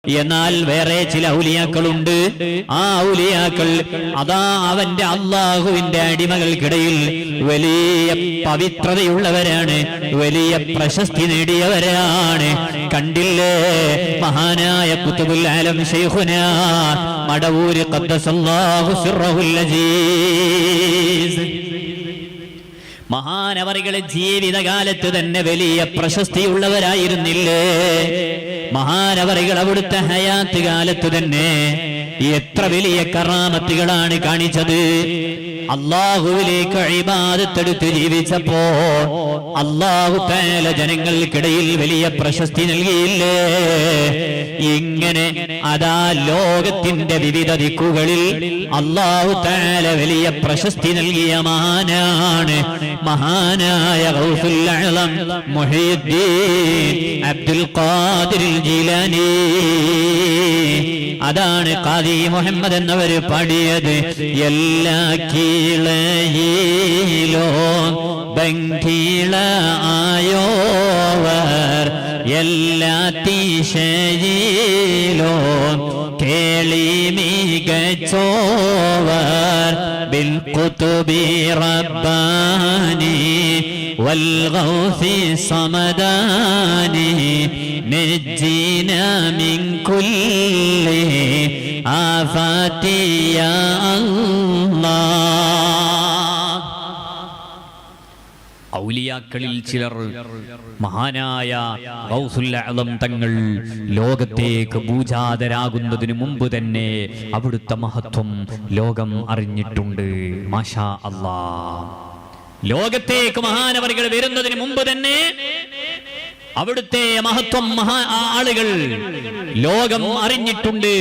എന്നാൽ വേറെ ചില ഔലിയാക്കളുണ്ട്. ആ ഔലിയാക്കൾ അതാ അവന്റെ അള്ളാഹുവിന്റെ അടിമകൾക്കിടയിൽ വലിയ പവിത്രതയുള്ളവരാണ്, വലിയ പ്രശസ്തി നേടിയവരാണ്. കണ്ടില്ലേ മഹാനായ ഖുതുബുൽ ആലം ശൈഖുനാ മടവൂര് ഖദ്ദസല്ലാഹു സിർറഹുൽ അസീസ്, മഹാനവറുകളെ ജീവിതകാലത്ത് തന്നെ വലിയ പ്രശസ്തിയുള്ളവരായിരുന്നില്ലേ? മഹാനവറുകൾ അവിടുത്തെ ഹയാത്ത് കാലത്ത് തന്നെ എത്ര വലിയ കറാമത്തുകളാണ് കാണിച്ചത്. അല്ലാഹുവിലേക്ക് ഇബാദത്തെടുത്ത് ജീവിച്ചപ്പോ അല്ലാഹു തആല ജനങ്ങൾക്കിടയിൽ വലിയ പ്രശസ്തി നൽകിയില്ലേ? ഇങ്ങനെ അതാ ലോകത്തിന്റെ വിവിധ ദിക്കുകളിൽ അല്ലാഹു തആല വലിയ പ്രശസ്തി നൽകിയ മഹാനാണ് മഹാനായ ഗൗസുൽ അഅ്ലം മുഹീദ്ദീൻ അബ്ദുൽ ഖാദിർ ജീലാനി. അതാണ് ഖാദി മുഹമ്മദ് എന്നവർ പാടിയത്. എല്ലാ കീളയിലോ ബംഗീള ആയോവർ, എല്ലാ തീശയിലോ കേളി മികച്ചോവർ, ബിൽ ഖുതുബി റബ്ബാനി വൽ ഗൗസി സമദാനി, നജ്ജിനാ മിൻ കുല്ലി ആഫാതി യാ അല്ലാഹ്. ഔലിയാക്കളിൽ ചിലർ മഹാനായ ഗൗസുൽ അഅ്ലം തങ്ങൾ ലോകത്തേക്ക് പൂജാതരാകുന്നതിന് മുമ്പ് തന്നെ അവിടുത്തെ മഹത്വം ലോകം അറിഞ്ഞിട്ടുണ്ട്. മാഷാ അല്ലാഹ്. ലോകത്തേക്ക് മഹാനവറുകൾ വരുന്നതിന് മുമ്പ് തന്നെ അവിടുത്തെ മഹത്വം ആളുകൾ ലോകം അറിഞ്ഞിട്ടുണ്ട്.